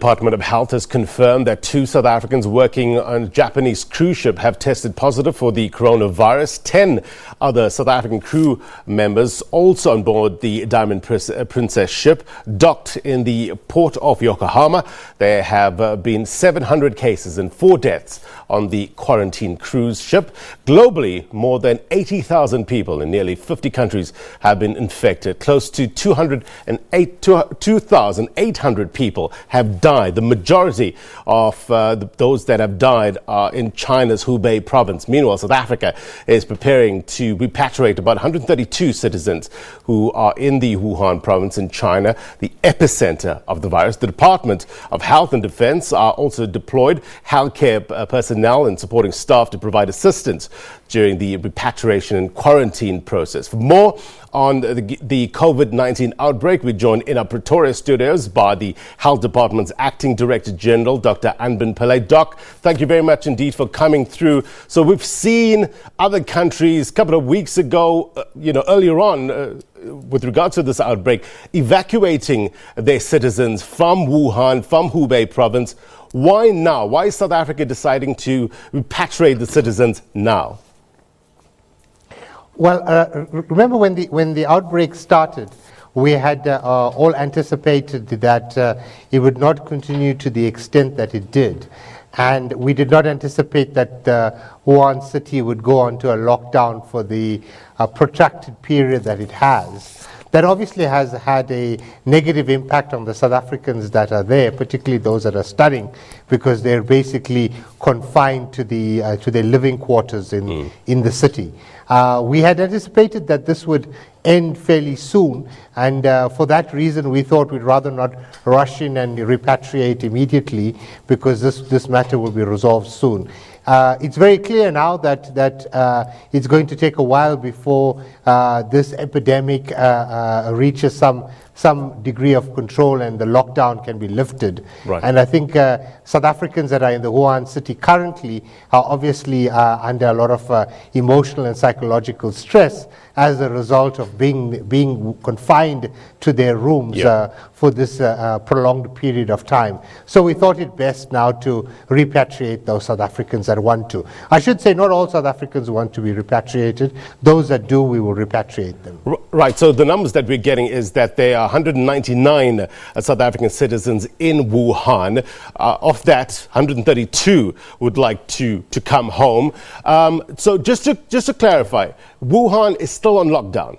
Department of Health has confirmed that 2 South Africans working on a Japanese cruise ship have tested positive for the coronavirus. 10 other South African crew members, also on board the Diamond Princess ship, docked in the port of Yokohama. There have been 700 cases and 4 deaths on the quarantine cruise ship. Globally, more than 80,000 people in nearly 50 countries have been infected. Close to 2,800 people have died. The majority of those that have died are in China's Hubei province. Meanwhile, South Africa is preparing to repatriate about 132 citizens who are in the Wuhan province in China, the epicenter of the virus. The Department of Health and Defense are also deployed healthcare personnel and supporting staff to provide assistance during the repatriation and quarantine process. For more on the COVID-19 outbreak, we joined in our Pretoria studios by the Health Department's Acting Director General, Dr. Anban Pillay. Doc, thank you very much indeed for coming through. So we've seen other countries a couple of weeks ago, earlier on, with regards to this outbreak, evacuating their citizens from Wuhan, from Hubei province. Why now? Why is South Africa deciding to repatriate the citizens now? Well, remember when the outbreak started, we had all anticipated that it would not continue to the extent that it did. And we did not anticipate that Wuhan city would go on to a lockdown for the protracted period that it has. That obviously has had a negative impact on the South Africans that are there, particularly those that are studying, because they're basically confined to their living quarters in the city. We had anticipated that this would end fairly soon, and for that reason we thought we'd rather not rush in and repatriate immediately, because this matter will be resolved soon. It's very clear now that it's going to take a while before this epidemic reaches some degree of control and the lockdown can be lifted. Right. And I think South Africans that are in the Wuhan city currently are obviously under a lot of emotional and psychological stress as a result of being confined to their rooms for this prolonged period of time. So we thought it best now to repatriate those South Africans that want to. I should say not all South Africans want to be repatriated. Those that do, we will repatriate them. Right, so the numbers that we're getting is that there are 199 South African citizens in Wuhan. Of that, 132 would like to come home. So just to clarify, Wuhan is still on lockdown.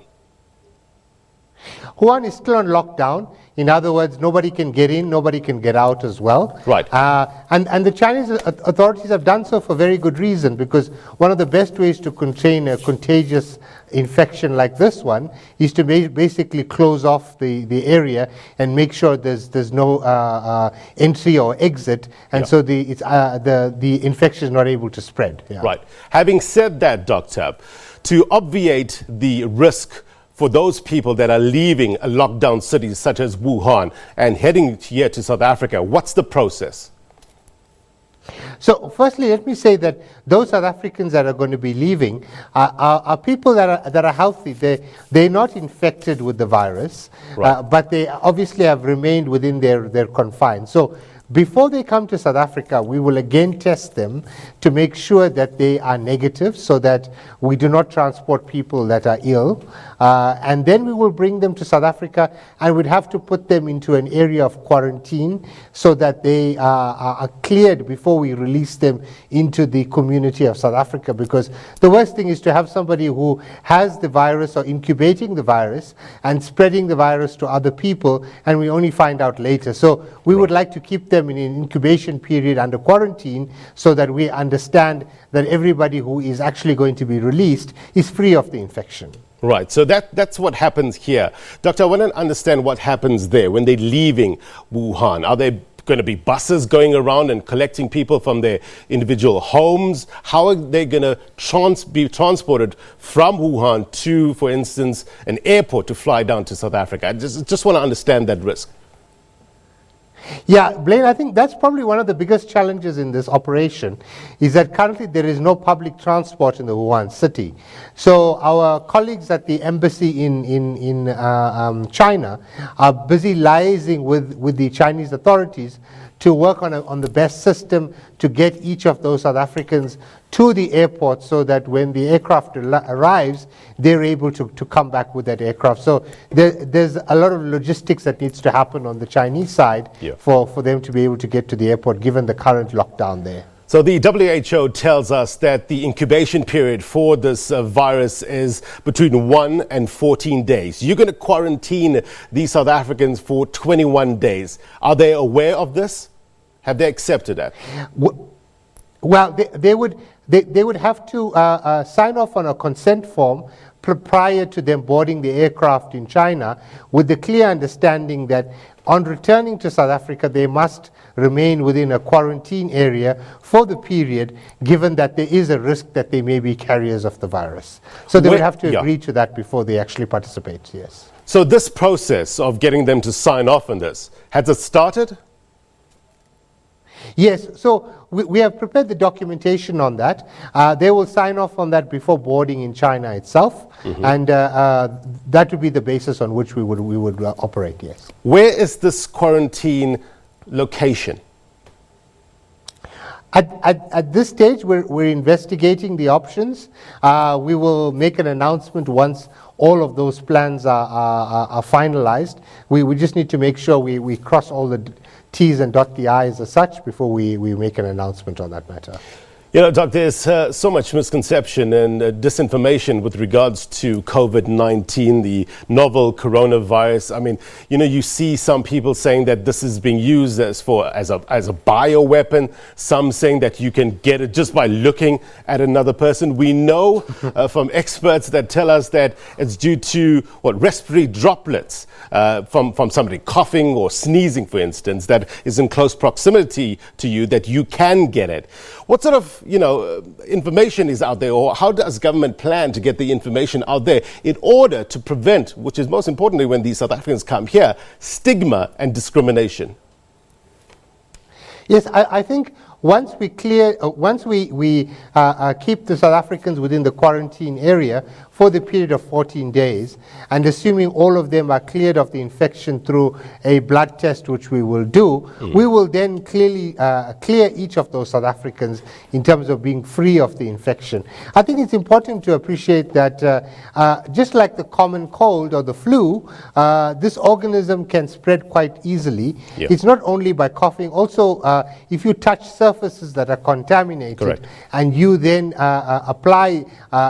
Wuhan is still on lockdown. In other words, nobody can get in, nobody can get out as well. Right. And the Chinese authorities have done so for very good reason, because one of the best ways to contain a contagious infection like this one is to basically close off the area and make sure there's no entry or exit, and so the infection is not able to spread. Yeah. Right. Having said that, Doctor, to obviate the risk for those people that are leaving a lockdown cities such as Wuhan and heading here to South Africa, what's the process? So firstly, let me say that those South Africans that are going to be leaving are people that are healthy. They're not infected with the virus, right. But they obviously have remained within their confines. So before they come to South Africa, we will again test them to make sure that they are negative, so that we do not transport people that are ill. And then we will bring them to South Africa, and we'd have to put them into an area of quarantine so that they are cleared before we release them into the community of South Africa. Because the worst thing is to have somebody who has the virus or incubating the virus and spreading the virus to other people, and we only find out later. So we would like to keep them in an incubation period under quarantine, so that we understand that everybody who is actually going to be released is free of the infection. Right, so that's what happens here. Doctor, I want to understand what happens there when they're leaving Wuhan. Are there going to be buses going around and collecting people from their individual homes? How are they going to be transported from Wuhan to, for instance, an airport to fly down to South Africa? I just want to understand that risk. Yeah, Blaine, I think that's probably one of the biggest challenges in this operation, is that currently there is no public transport in the Wuhan city. So our colleagues at the embassy in China are busy liaising with the Chinese authorities to work on the best system to get each of those South Africans to the airport so that when the aircraft arrives, they're able to come back with that aircraft. So there's a lot of logistics that needs to happen on the Chinese side for them to be able to get to the airport, given the current lockdown there. So the WHO tells us that the incubation period for this virus is between 1 and 14 days. You're going to quarantine these South Africans for 21 days. Are they aware of this? Have they accepted that? Well, they would have to sign off on a consent form prior to them boarding the aircraft in China, with the clear understanding that on returning to South Africa, they must remain within a quarantine area for the period, given that there is a risk that they may be carriers of the virus. So they would have to agree to that before they actually participate, yes. So this process of getting them to sign off on this, has it started? Yes, so we have prepared the documentation on that. They will sign off on that before boarding in China itself, and that would be the basis on which we would operate, yes. Where is this quarantine location? At this stage, we're investigating the options. We will make an announcement once all of those plans are finalized. We just need to make sure we cross all the T's and dot the I's as such before we make an announcement on that matter. You know, Doc, there's so much misconception and disinformation with regards to COVID-19, the novel coronavirus. I mean, you know, you see some people saying that this is being used as a bioweapon, some saying that you can get it just by looking at another person. We know from experts that tell us that it's due to respiratory droplets from somebody coughing or sneezing, for instance, that is in close proximity to you, that you can get it. What sort of information is out there, or how does government plan to get the information out there in order to prevent, which is most importantly when these South Africans come here, stigma and discrimination? Yes, I think once we keep the South Africans within the quarantine area for the period of 14 days, and assuming all of them are cleared of the infection through a blood test, which we will do, we will then clearly clear each of those South Africans in terms of being free of the infection. I think it's important to appreciate that just like the common cold or the flu, this organism can spread quite easily. It's not only by coughing, also if you touch surfaces that are contaminated, and you then apply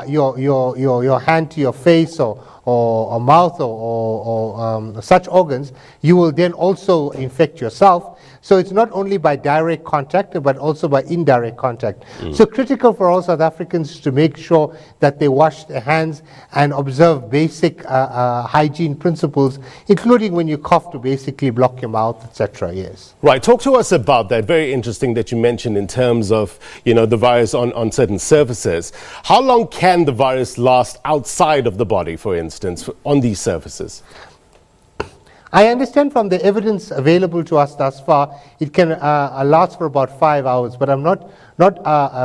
your hand to your face or mouth or such organs, you will then also infect yourself. So it's not only by direct contact, but also by indirect contact. So critical for all South Africans to make sure that they wash their hands and observe basic hygiene principles, including when you cough to basically block your mouth, etc. Yes. Right. Talk to us about that. Very interesting that you mentioned in terms of, the virus on certain surfaces. How long can the virus last outside of the body, for instance, on these surfaces? I understand from the evidence available to us thus far, it can last for about 5 hours, but I'm not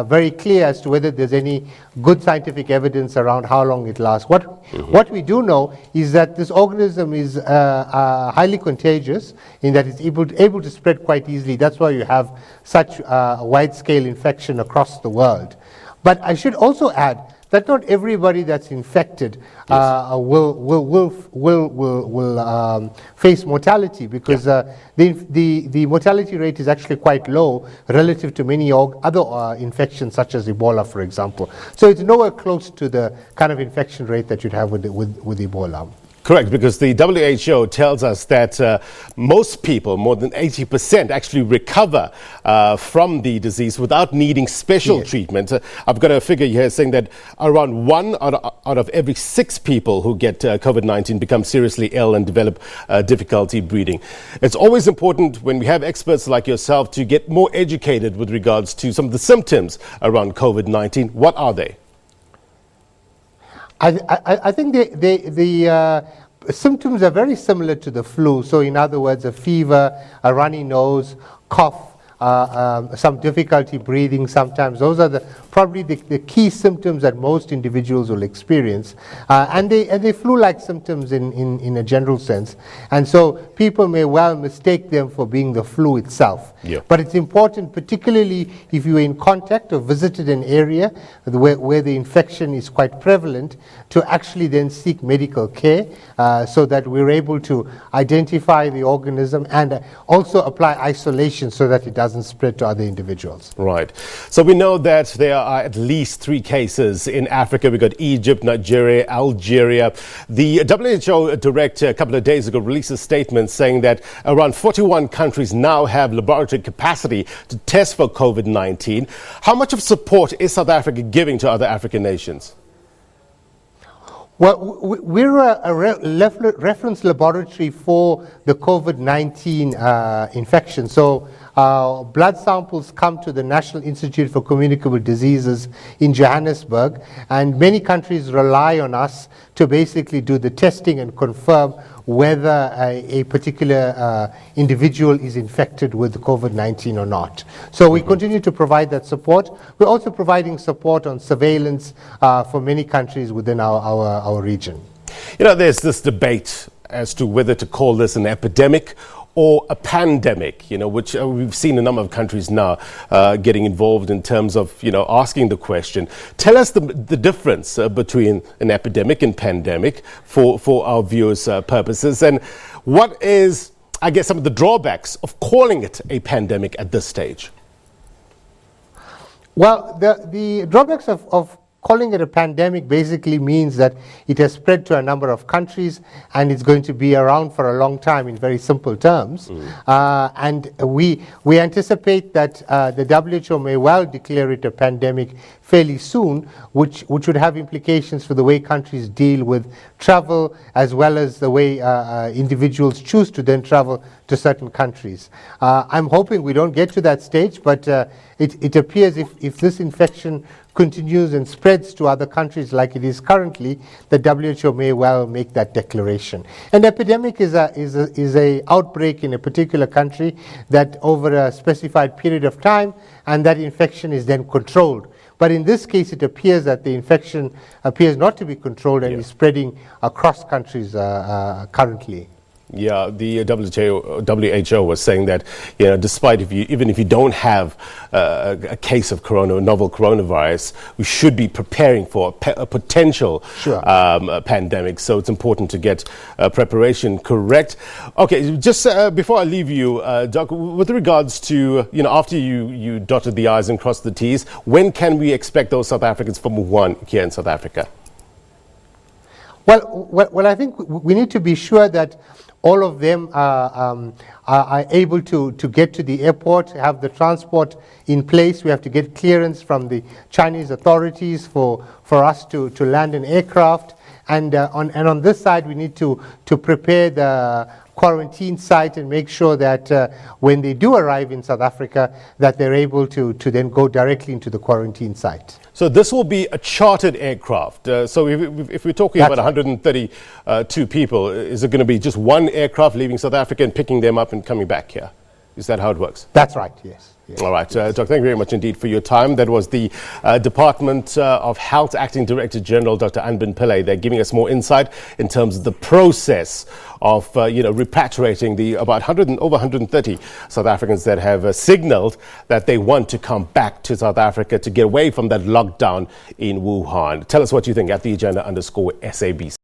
very clear as to whether there's any good scientific evidence around how long it lasts. What we do know is that this organism is highly contagious in that it's able to spread quite easily. That's why you have such wide-scale infection across the world. But I should also add that not everybody that's infected will face mortality, because the mortality rate is actually quite low relative to many other infections such as Ebola, for example. So it's nowhere close to the kind of infection rate that you'd have with Ebola. Correct, because the WHO tells us that most people, more than 80%, actually recover from the disease without needing special treatment. I've got a figure here saying that around 1 out of every 6 people who get COVID-19 become seriously ill and develop difficulty breathing. It's always important when we have experts like yourself to get more educated with regards to some of the symptoms around COVID-19. What are they? I think the symptoms are very similar to the flu. So in other words, a fever, a runny nose, cough, some difficulty breathing sometimes. Those are probably the key symptoms that most individuals will experience. And they flu-like symptoms in a general sense. And so people may well mistake them for being the flu itself. Yeah. But it's important, particularly if you're in contact or visited an area where the infection is quite prevalent, to actually then seek medical care so that we're able to identify the organism and also apply isolation so that it doesn't spread to other individuals. Right. So we know that there are at least 3 cases in Africa. We've got Egypt, Nigeria, Algeria. The WHO director a couple of days ago released a statement saying that around 41 countries now have laboratory capacity to test for COVID-19. How much of support is South Africa giving to other African nations? Well, we're a reference laboratory for the COVID-19 infection. So blood samples come to the National Institute for Communicable Diseases in Johannesburg, and many countries rely on us to basically do the testing and confirm whether a particular individual is infected with COVID-19 or not. So we continue to provide that support. We're also providing support on surveillance for many countries within our region. You know, there's this debate as to whether to call this an epidemic or a pandemic, you know, which we've seen a number of countries now getting involved in terms of, you know, asking the question. Tell us the difference between an epidemic and pandemic for our viewers' purposes, and what is, I guess, some of the drawbacks of calling it a pandemic at this stage? Well, the drawbacks of calling it a pandemic basically means that it has spread to a number of countries and it's going to be around for a long time in very simple terms. And we anticipate that the WHO may well declare it a pandemic fairly soon, which would have implications for the way countries deal with travel, as well as the way individuals choose to then travel to certain countries. I'm hoping we don't get to that stage, but it appears if this infection continues and spreads to other countries like it is currently, the WHO may well make that declaration. An epidemic is a outbreak in a particular country that over a specified period of time, and that infection is then controlled. But in this case, it appears that the infection appears not to be controlled and is spreading across countries currently. Yeah, the WHO was saying that, you know, despite even if you don't have a case of novel coronavirus, we should be preparing for a potential pandemic. So it's important to get preparation correct. Okay, just before I leave you, Doc, with regards to, you know, after you dotted the I's and crossed the T's, when can we expect those South Africans from Wuhan here in South Africa? Well, I think we need to be sure that all of them are able to get to the airport, have the transport in place. We have to get clearance from the Chinese authorities for us to land an aircraft. And on this side, we need to prepare the quarantine site and make sure that when they do arrive in South Africa, that they're able to then go directly into the quarantine site. So this will be a chartered aircraft. So if we're talking about 132 people, is it going to be just one aircraft leaving South Africa and picking them up and coming back here? Is that how it works? That's right, yes. All right, Doc, thank you very much indeed for your time. That was the Department of Health Acting Director General, Dr. Anban Pillay. They're giving us more insight in terms of the process of, repatriating the about over 130 South Africans that have signaled that they want to come back to South Africa to get away from that lockdown in Wuhan. Tell us what you think at the agenda _SABC.